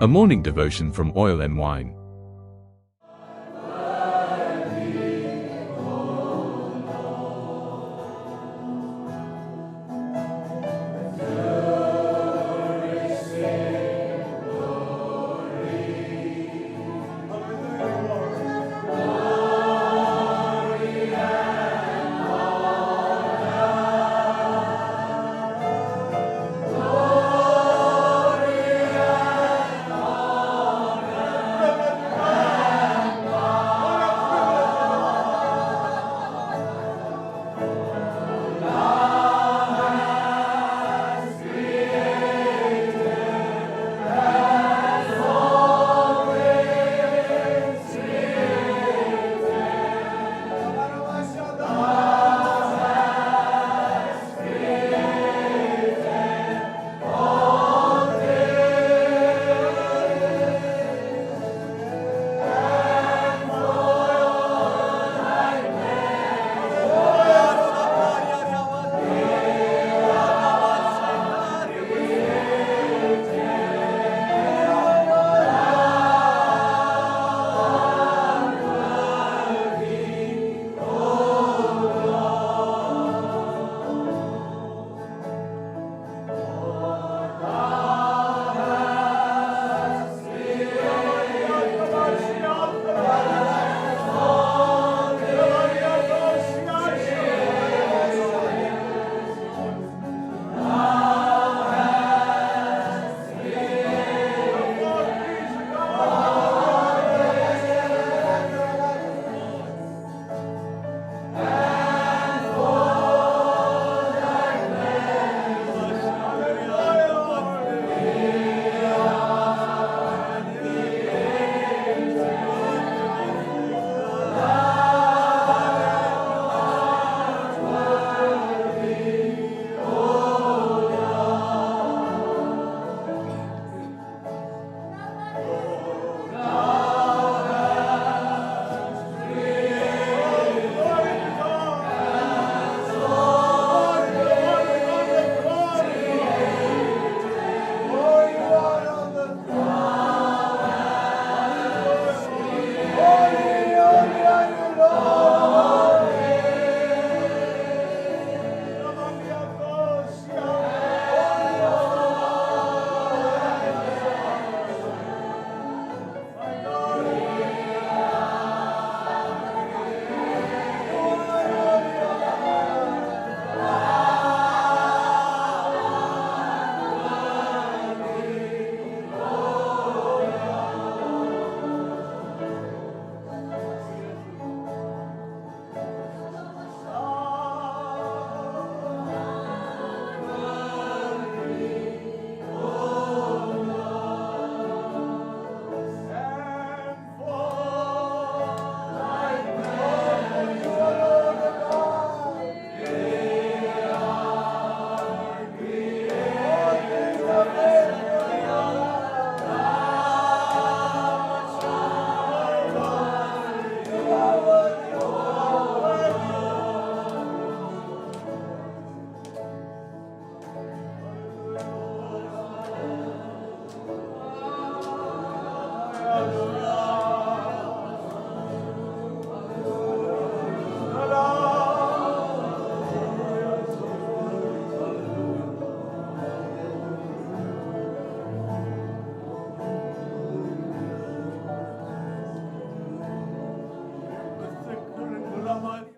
A morning devotion from Oil and Wine.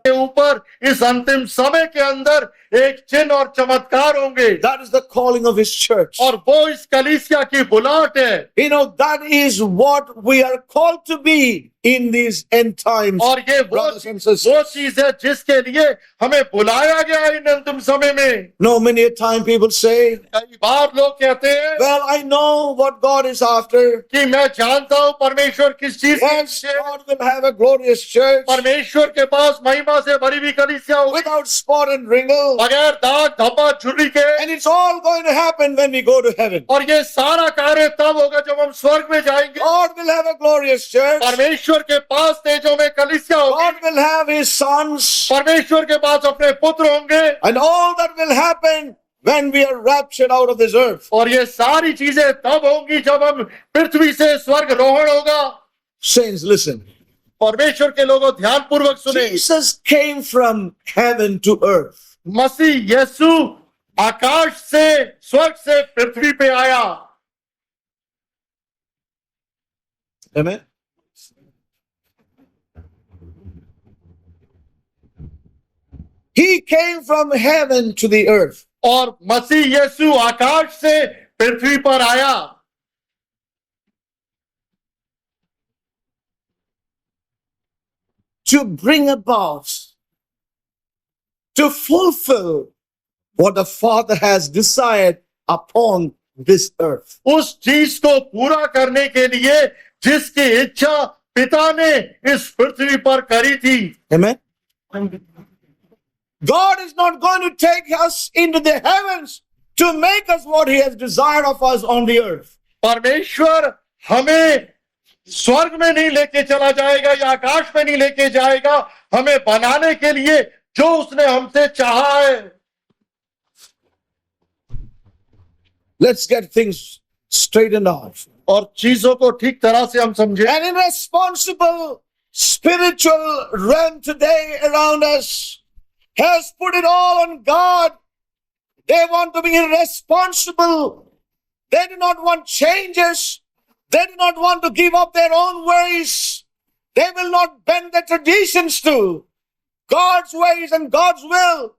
के ऊपर इस अंतिम समय के अंदर एक चिन्ह और चमत्कार होंगे। That is the calling of his church. और वो इस कलीसिया की बुलाहट है। You know, that is what we are called to be in these end times. और ये brothers and sisters. वो चीज है जिसके लिए हमें बुलाया गया है इन अंतिम समय में। No, many a time people say, कई बार लोग कहते हैं well, I know what God is after. कि मैं जानता हूँ परमेश्वर किस चीज के Yes, पीछे है। God will have a glorious church परमेश्वर के पास महिमा से भरी हुई कलीसिया होगी, without spot and wrinkle. बगैर दाग धब्बा झुर्री के। And it's all going to happen when we go to heaven. और ये सारा कार्य तब होगा जब हम स्वर्ग में जाएंगे। God will have a glorious church. परमेश्वर के पास तेजों में कलीसिया होगी। God will have his sons. परमेश्वर के पास अपने पुत्र होंगे। And all that will happen when we are raptured out of this earth. और ये सारी चीजें तब होंगी जब हम पृथ्वी से स्वर्ग रोहण होगा। Saints, listen. परमेश्वर के लोगों ध्यान पूर्वक सुने। Jesus came from heaven to earth. मसीह यीशु आकाश से स्वर्ग से पृथ्वी पे आया। Amen. He came from heaven to the earth. और मसीह यीशु आकाश से पृथ्वी पर आया to bring about, to fulfill what the Father has desired upon this earth. उस चीज को पूरा करने के लिए जिसकी इच्छा पिता ने इस पृथ्वी पर करी थी। Amen. God is not going to take us into the heavens to make us what He has desired of us on the earth. परमेश्वर हमें स्वर्ग में नहीं लेके चला जाएगा या आकाश में नहीं लेके जाएगा, हमें बनाने के लिए जो उसने हमसे चाहा है। Let's get things straightened out. और चीजों को ठीक तरह से हम समझें। An irresponsible spiritual realm today around us has put it all on God. They want to be irresponsible. They do not want changes. They do not want to give up their own ways. They will not bend their traditions to God's ways and God's will.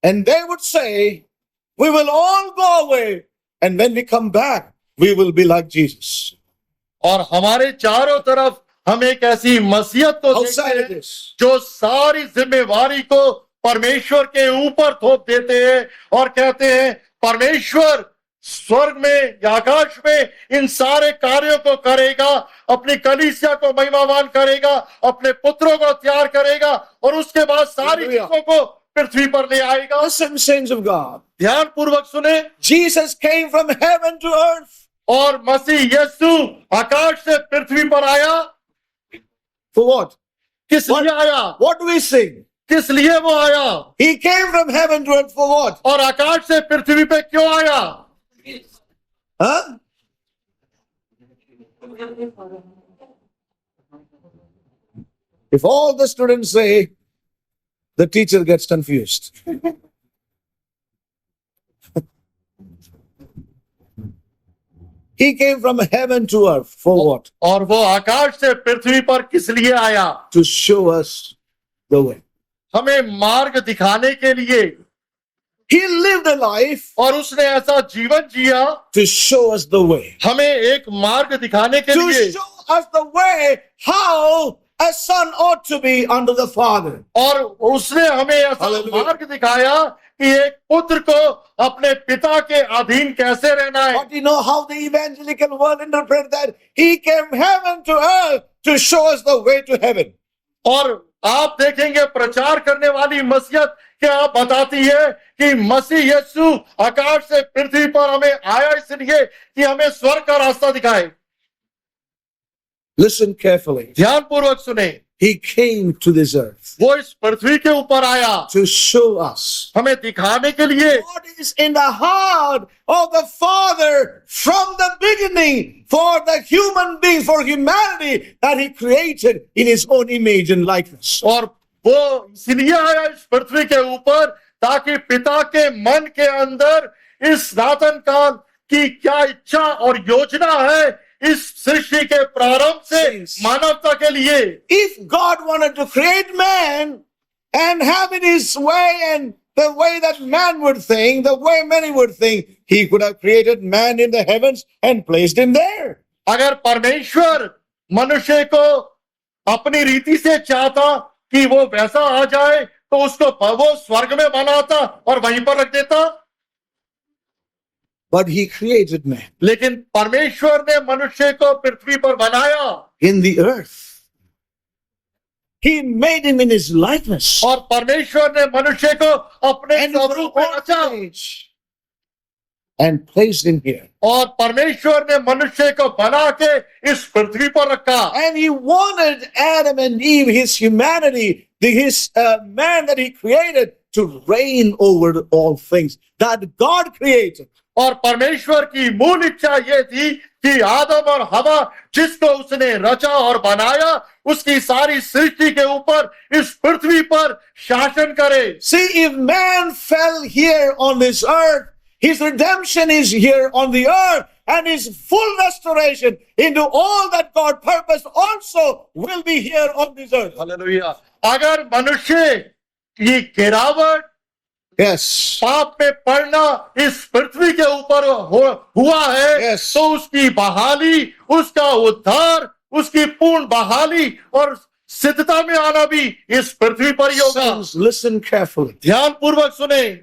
And they would say, we will all go away. And when we come back, we will be like Jesus. और हमारे चारों तरफ हम एक ऐसी मसीहत को देखते हैं जो सारी जिम्मेवारी को परमेश्वर के ऊपर थोप देते हैं और कहते हैं परमेश्वर स्वर्ग में या आकाश में इन सारे कार्यों को करेगा, अपनी कलीसिया को महिमावान करेगा, अपने पुत्रों को तैयार करेगा और उसके बाद सारी चीजों को पृथ्वी पर ले आएगा। Listen, saints of God. ध्यान पूर्वक सुने। Jesus came from heaven to earth. और मसीह यीशु आकाश से पृथ्वी पर आया। For what? किस लिए आया? What do we sing? किस लिए वो आया? He came from heaven to earth for what? और आकाश से पृथ्वी पे क्यों आया? Huh? If all the students say, the teacher gets confused. He came from heaven to earth for what? और वो आकाश से पृथ्वी पर किस लिए आया? To show us the way. हमें मार्ग दिखाने के लिए। He lived a life और उसने ऐसा जीवन जिया to show us the way. हमें एक मार्ग दिखाने के To लिए। show us the way how a son ought to be under the Father. और उसने हमें ऐसा Hallelujah. मार्ग दिखाया कि एक पुत्र को अपने पिता के अधीन कैसे रहना है। But you know how the evangelical world interpret that? He came heaven to earth to show us the way to heaven. और आप देखेंगे प्रचार करने वाली मसीहत क्या बताती है कि मसीह यीशु आकाश से पृथ्वी पर हमें आया इसलिए कि हमें स्वर्ग का रास्ता दिखाए। Listen carefully. ध्यान पूर्वक सुने। He came to this earth वो इस पृथ्वी के ऊपर आया to show us हमें दिखाने के लिए what is in the heart of the Father from the beginning for the human being, for humanity that He created in His own image and likeness. और वो इसलिए आया इस पृथ्वी के ऊपर ताकि पिता के मन के अंदर इस सनातन काल की क्या इच्छा और योजना है इस सृष्टि के प्रारंभ से मानवता के लिए। If God wanted to create man and have it His way and the way that man would think, the way many would think, He could have created man in the heavens and placed him there. अगर परमेश्वर मनुष्य को अपनी रीति से चाहता कि वो वैसा आ जाए तो उसको वो स्वर्ग में बनाता और वहीं पर रख देता। But He created man लेकिन परमेश्वर ने मनुष्य को पृथ्वी पर बनाया in the earth. He made him in His likeness और परमेश्वर ने मनुष्य को अपने and his स्वरूप में रचा image and placed him here. और परमेश्वर ने मनुष्य को बना के इस पृथ्वी पर रखा। And He wanted Adam and Eve, his humanity, his man that He created, to reign over all things that God created. और परमेश्वर की मूल इच्छा ये थी कि आदम और हवा जिसको उसने रचा और बनाया उसकी सारी सृष्टि के ऊपर इस पृथ्वी पर शासन करे. See, if man fell here on this earth, his redemption is here on the earth, and his full restoration into all that God purposed also will be here on this earth. Hallelujah. अगर मनुष्य की गिरावट Yes. पाप में पड़ना इस पृथ्वी के ऊपर हुआ है, Yes. तो उसकी बहाली, उसका उद्धार, उसकी पूर्ण बहाली और सिद्धता में आना भी इस पृथ्वी पर ही होगा. Saints, listen carefully. ध्यान पूर्वक सुने.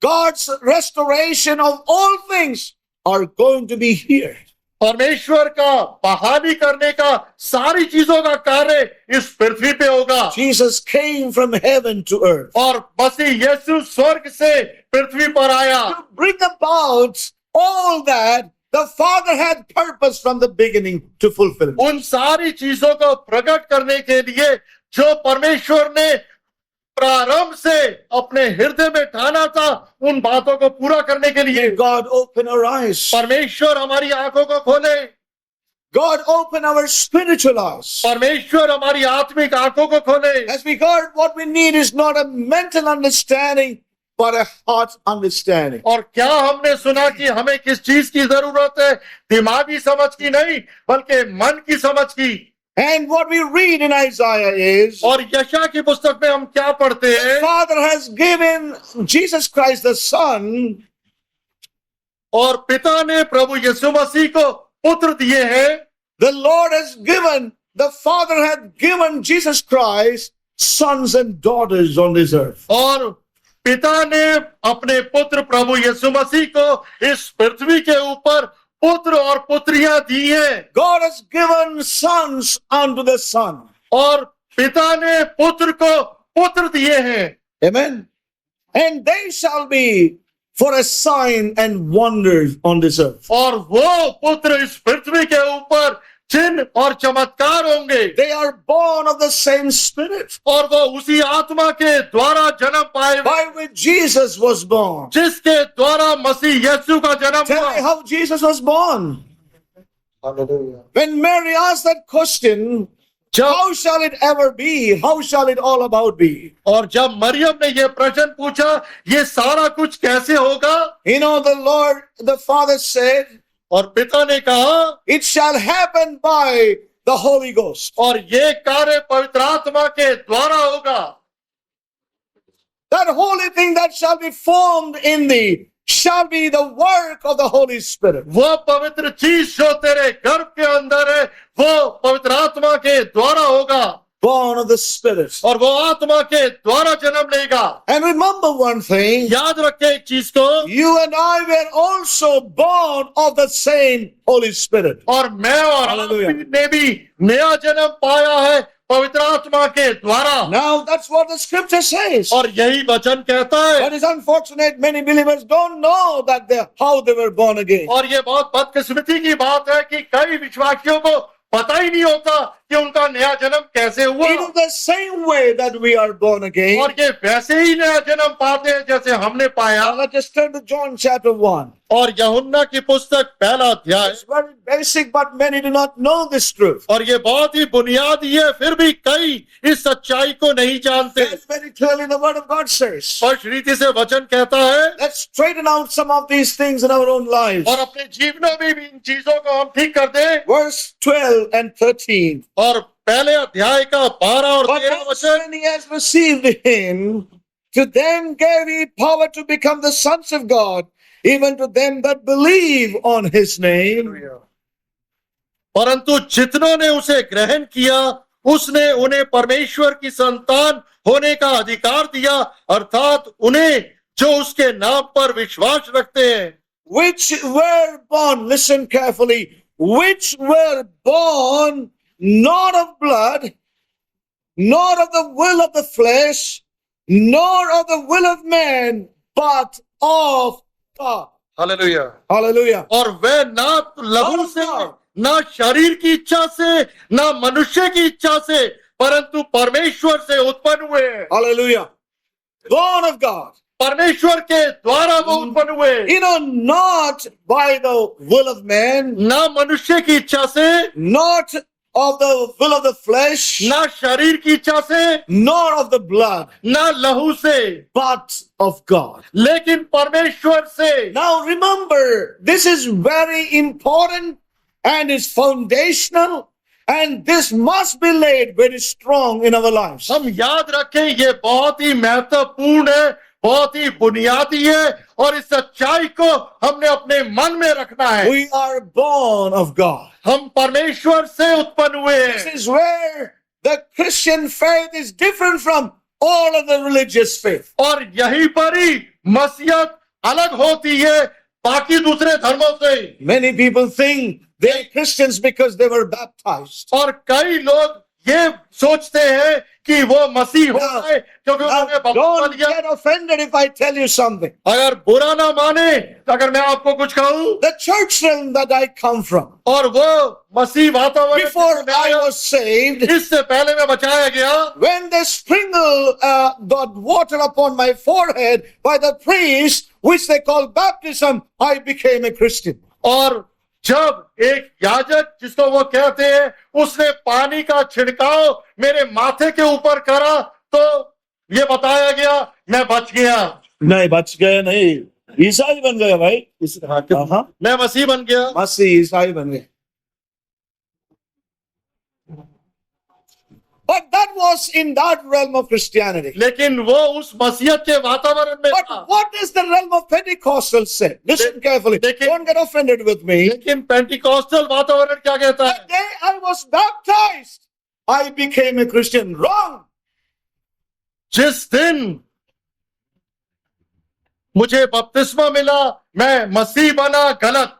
God's restoration of all things are going to be here. परमेश्वर का बहाली करने का सारी चीजों का कार्य इस पृथ्वी पे होगा. Jesus came from heaven to earth और मसीह यीशु स्वर्ग से पृथ्वी पर आया to bring about all that the Father had purpose from the beginning to fulfill. उन सारी चीजों को प्रकट करने के लिए जो परमेश्वर ने प्रारंभ से अपने हृदय में ठाना था, उन बातों को पूरा करने के लिए. May God open our eyes. परमेश्वर हमारी आंखों को खोले. God open our spiritual eyes. परमेश्वर हमारी आत्मिक आंखों को खोले. As we heard, what we need is not a mental understanding, but a heart understanding. और क्या हमने सुना कि हमें किस चीज की जरूरत है? दिमागी समझ की नहीं, बल्कि मन की समझ की. And what we read in Isaiah is, और यशा की पुस्तक में हम क्या पढ़ते हैं? Father has given Jesus Christ the Son, और पिता ने प्रभु यीशु मसीह को पुत्र दिए हैं. the Lord has given, the Father had given Jesus Christ sons and daughters on this earth. और पिता ने अपने पुत्र प्रभु यीशु मसीह को इस पृथ्वी के ऊपर पुत्र और पुत्रियां दी हैं. God has given sons unto the Son. और पिता ने पुत्र को पुत्र दिए हैं. Amen. And they shall be for a sign and wonders on this earth. और वो पुत्र इस पृथ्वी के ऊपर चिन्ह और चमत्कार होंगे. They are born of the same Spirit और वो उसी आत्मा के द्वारा जन्म पाए by which Jesus was born. जिसके द्वारा मसीह यीशु का जन्म Tell me हुआ. how Jesus was born. Hallelujah. When Mary asked that question, how shall it ever be? How shall it all about be? और जब मरियम ने ये प्रश्न पूछा, ये सारा कुछ कैसे होगा? You know, the Lord, the Father said, और पिता ने कहा, it shall happen by the Holy Ghost. और ये कार्य पवित्र आत्मा के द्वारा होगा. That holy thing that shall be formed in thee shall be the work of the Holy Spirit. वो पवित्र चीज जो तेरे गर्भ के अंदर है, वो पवित्र आत्मा के द्वारा होगा. Born of the Spirit. और वो आत्मा के द्वारा जन्म लेगा. And remember one thing, याद रखे एक चीज को, you and I were also born of the same Holy Spirit. और मैं और आप Hallelujah. ने भी नया जन्म पाया है पवित्र आत्मा के द्वारा. Now that's what the scripture says. और यही वचन कहता है. But it's unfortunate many believers don't know that how they were born again. और ये बहुत बदकिस्मती की बात है कि कई विश्वासियों को पता ही नहीं होता कि उनका नया जन्म कैसे हुआ. It is the same way that we are born again. और ये वैसे ही नया जन्म पाते हैं जैसे हमने पाया. Now let us turn to John chapter 1. और यूहन्ना की पुस्तक पहला अध्याय. It's very basic, but many do not know this truth. और ये बहुत ही बुनियादी है, फिर भी कई इस सच्चाई को नहीं जानते. That's very clearly the word of God says. स्पष्ट रीति से वचन कहता है. Let's straighten out some of these things in our own lives. और अपने जीवनों में भी इन चीजों को हम ठीक कर दें. Verse 12 and 13. और पहले अध्याय का 12 और But 13 as वचन. many as received him, to them gave he power to become the sons of God, even to them that believe on his name. परंतु जितनों ने उसे ग्रहण किया, उसने उन्हें परमेश्वर की संतान होने का अधिकार दिया, अर्थात उन्हें जो उसके नाम पर विश्वास रखते हैं. Which were born, listen carefully, which were born not of blood, nor of the will of the flesh, nor of the will of man, but of God. Hallelujah. Hallelujah. और वह ना लहू से, ना शरीर की इच्छा से, ना मनुष्य की इच्छा से, परंतु परमेश्वर से उत्पन्न हुए हैं. Hallelujah. born of God. परमेश्वर के द्वारा वो उत्पन्न हुए, You know, not by the will of man, ना मनुष्य की इच्छा से, not of the will of the flesh, ना शरीर की इच्छा से, nor of the blood, ना लहू से, but of God. लेकिन परमेश्वर से। Now remember, this is very important and is foundational, and this must be laid very strong in our lives. हम याद रखें, ये बहुत ही महत्वपूर्ण है, बहुत ही बुनियादी है, और इस सच्चाई को हमने अपने मन में रखना है। We are born of God. हम परमेश्वर से उत्पन्न हुए This हैं, is where the Christian faith is different from all of the religious faith. और यहीं पर ही मसीहत अलग होती है बाकी दूसरे धर्मों से। Many people think they are Christians because they were baptized. और कई लोग ये सोचते हैं कि वो मसीह हो गए क्योंकि Now, उन्होंने बपतिस्मा don't लिया। get offended if I tell you something. अगर बुरा ना माने, अगर मैं आपको कुछ कहूं, The church realm that I come from, और वो मसीह वातावरण before से मैं I आया, was saved, इससे पहले मैं बचाया गया, when they sprinkle got water upon my forehead by the priest, which they call baptism, I became a Christian. और जब एक याजक जिसको वो कहते हैं उसने पानी का छिड़काव मेरे माथे के ऊपर करा, तो ये बताया गया मैं बच गया, नहीं बच गए नहीं, ईसाई बन गए भाई। हाँ, मैं मसीह बन गया। मसीह ईसाई बन गए। But that was in that realm of Christianity. लेकिन वो उस मसीहत के वातावरण में था। But what does the realm of Pentecostal say? Listen carefully. Don't get offended with me. लेकिन पेंटिकॉस्टल वातावरण क्या कहता है? The day I was baptized, I became a Christian. Wrong. जिस दिन मुझे बपतिस्मा मिला मैं मसीह बना, गलत।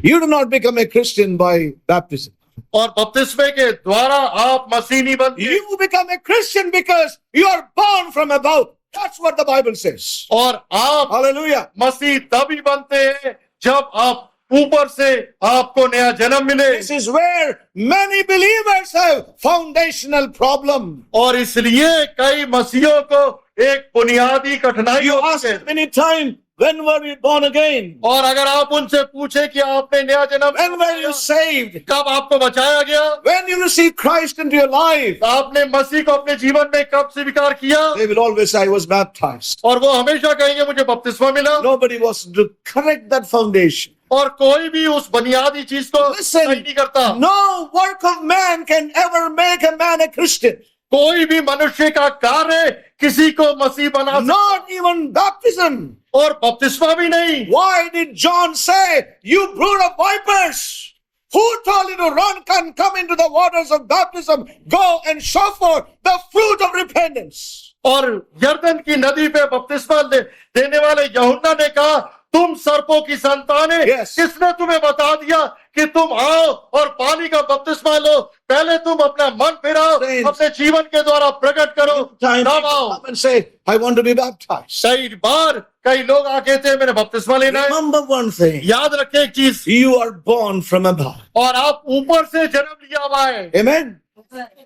You do not become a Christian by baptism. और बपतिस्मे के द्वारा आप मसीह नहीं बनते। You become a Christian because you are born from above. That's what the Bible says. और आप Hallelujah. मसीह तभी बनते हैं जब आप ऊपर से आपको नया जन्म मिले। This is where many believers have foundational problem. और इसलिए कई मसीहों को एक बुनियादी कठिनाई You होती ask है। many times, when were you born again? और अगर आप उनसे पूछे कि आपने नया जन्म When were you saved? कब आपको बचाया गया, When you receive Christ into your life? आपने मसीह को अपने जीवन में कब स्वीकार किया, They will always say, I was baptized. और वो हमेशा कहेंगे मुझे बपतिस्मा मिला। Nobody was to correct that foundation. और कोई भी उस बुनियादी चीज को Listen, सही नहीं करता। no work of man can ever make a man a Christian. कोई भी मनुष्य का कार्य किसी को मसीह बना सकता, Not even baptism. और बपतिस्मा भी नहीं। Why did John say, you brood of vipers? Who told you to run and come into the waters of baptism? Go and show forth the fruit of repentance. और यरदन की नदी पे बपतिस्मा देने वाले यूहन्ना ने कहा, तुम सर्पों की संतानें, Yes. किसने तुम्हें बता दिया कि तुम आओ और पानी का बपतिस्मा लो? पहले तुम अपना मन फिराओ, Saints. अपने जीवन के द्वारा प्रकट करो, Time तब people आओ। come and say, I want to be baptized. कई बार कई लोग आके थे मेरे बपतिस्मा लेना है। Remember one thing. याद रखें एक चीज, You are born from above. और आप ऊपर से जन्म लिया हुआ है। Amen.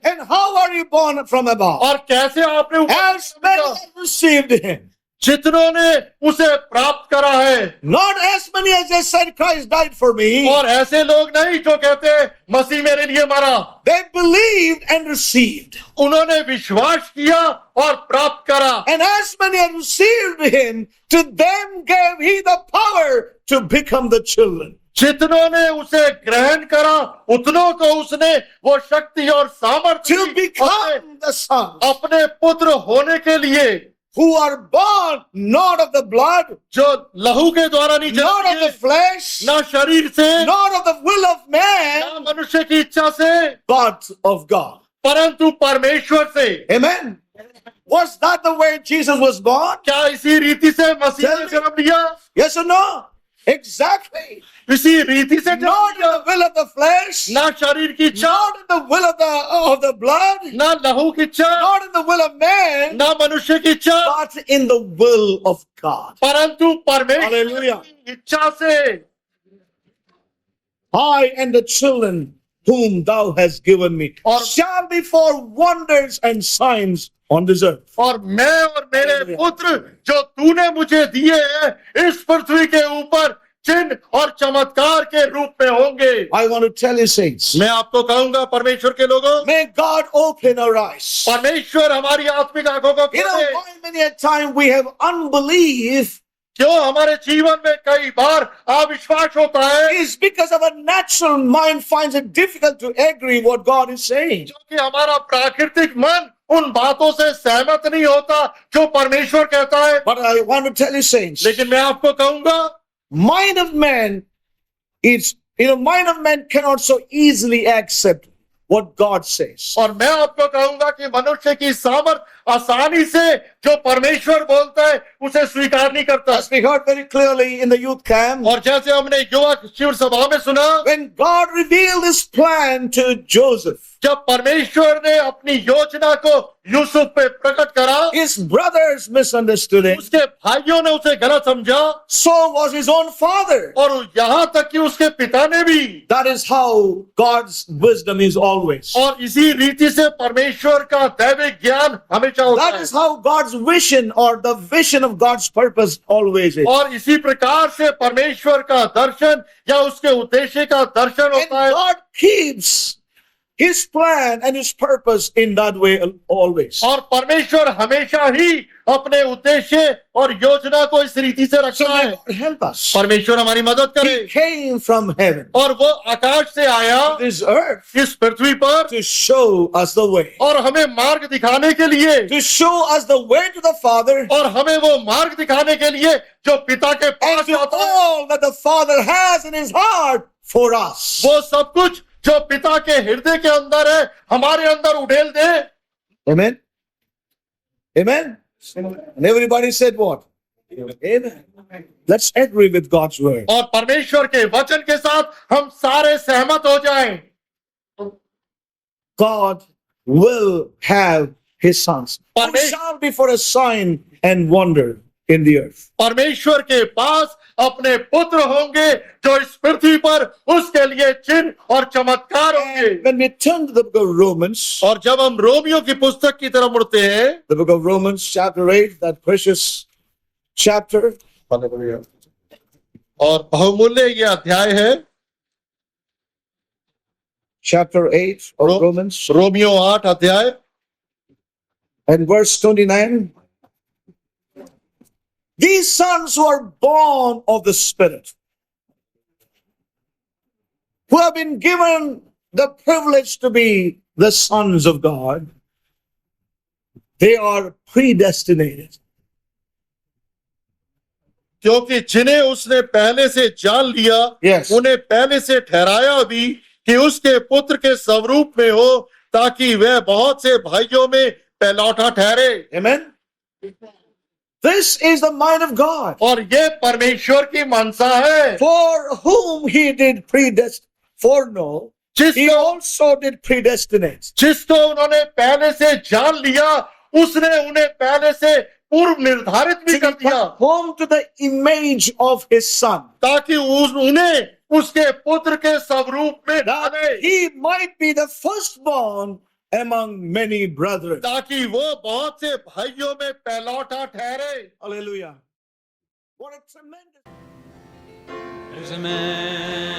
And how are you born from above? और कैसे आपने ऊपर As से many जन्म लिया? as received him. जितनों ने उसे प्राप्त करा है। Not as many as they said Christ died for me. और ऐसे लोग नहीं जो कहते हैं मसीह मेरे लिए मरा। They believed and received. उन्होंने विश्वास किया और प्राप्त करा। And as many as received him, to them gave he the power to become the children. जितनों ने उसे ग्रहण करा उतनों को उसने वो शक्ति और सामर्थ्य To the become the sons अपने पुत्र होने के लिए, who are born not of the blood, जो लहू के द्वारा नहीं not of the जन्मे, flesh, ना शरीर से, not of the will of man, ना मनुष्य की इच्छा से, but of God. परंतु परमेश्वर से। Amen. Was that the way Jesus was born? क्या इसी रीति से मसीह ने जन्म लिया? Yes or no? Exactly. इसी रीति से जन्म Not in लिया, the will of the flesh, ना शरीर की इच्छा, not in the will of the blood, ना लहू की इच्छा, not in the will of man, ना मनुष्य की इच्छा, but in the will of God. परंतु परमेश्वर Hallelujah. की इच्छा से। I and the children whom thou hast given me Or- shall be for wonders and signs on this earth. और मैं और मेरे पुत्र जो तूने मुझे दिए हैं इस पृथ्वी के ऊपर चिन्ह और चमत्कार के रूप में होंगे। I want to tell you, saints, मैं आपको कहूंगा परमेश्वर के लोगों, may God open our eyes. परमेश्वर हमारी आत्मिक आंखों को You know, खोले। why many a time we have unbelief क्यों हमारे जीवन में कई बार अविश्वास होता है, is because our natural mind finds it difficult to agree what God is saying. क्योंकि हमारा प्राकृतिक मन उन बातों से सहमत नहीं होता जो परमेश्वर कहता है। But I want to tell you, saints, लेकिन मैं आपको कहूंगा, mind of man is, mind of man cannot so easily accept what God says. और मैं आपको कहूंगा कि मनुष्य की सामर्थ आसानी से जो परमेश्वर बोलता है उसे स्वीकार नहीं करता। As we heard very clearly in the youth camp, और जैसे हमने युवक शिविर सभा में सुना, when God revealed his plan to Joseph, जब परमेश्वर ने अपनी योजना को यूसुफ पे प्रकट करा, his brothers misunderstood him. उसके भाइयों ने उसे गलत समझा So was his own father. और यहाँ तक कि उसके पिता ने भी। That is how God's wisdom is always. और इसी रीति से परमेश्वर का दैविक ज्ञान हमेशा होता That है। is how God's vision or the vision of God's purpose always is. और इसी प्रकार से परमेश्वर का दर्शन या उसके उद्देश्य का दर्शन And होता है। God keeps his plan and his purpose in that way always. और परमेश्वर हमेशा ही अपने उद्देश्य और योजना को इस रीति से So रखता may है। God help us. परमेश्वर हमारी मदद He करे। came from heaven और वो आकाश से आया to this earth इस पृथ्वी पर to show us the way. और हमें मार्ग दिखाने के लिए, To show us the way to the Father और हमें वो मार्ग दिखाने के लिए जो पिता के and पास to जाता है, all that the Father has in his heart for us. वो सब कुछ जो पिता के हृदय के अंदर है हमारे अंदर उड़ेल दे। Amen. Amen. And everybody said what? Amen. Let's agree with God's word. और परमेश्वर के वचन के साथ हम सारे सहमत हो जाएं। God will have his sons. Who Parmesh- shall be for a sign and wonder in the earth. परमेश्वर के पास अपने पुत्र होंगे जो इस पृथ्वी पर उसके लिए चिन्ह और चमत्कार होंगे। And when we turn to the book of Romans, और जब हम रोमियो की पुस्तक की तरफ मुड़ते हैं, the book of Romans, chapter 8, that precious chapter, और बहुमूल्य ये अध्याय है chapter 8 of Ro- Romans, Romeo 8 अध्याय and verse 29. These sons who are born of the Spirit, who have been given the privilege to be the sons of God, they are predestinated. क्योंकि जिन्हें उसने पहले से जान लिया, Yes. उन्हें पहले से ठहराया भी कि उसके पुत्र के स्वरूप में हो, ताकि वह बहुत से भाइयों में पहलौठा ठहरे। Amen. This is the mind of God, और ये परमेश्वर की मनसा है, for whom he did foreknow, he जिसको also did predestinate. उन्होंने पहले से जान लिया, उसने उन्हें पहले से पूर्व निर्धारित भी कर दिया, Home to the image of his son, ताकि उन्हें उसके पुत्र के स्वरूप में that डाले, he might be the firstborn among many brethren. ताकि वो बहुत से भाइयों में पहलौठा ठहरे। Hallelujah. What a tremendous. There's a man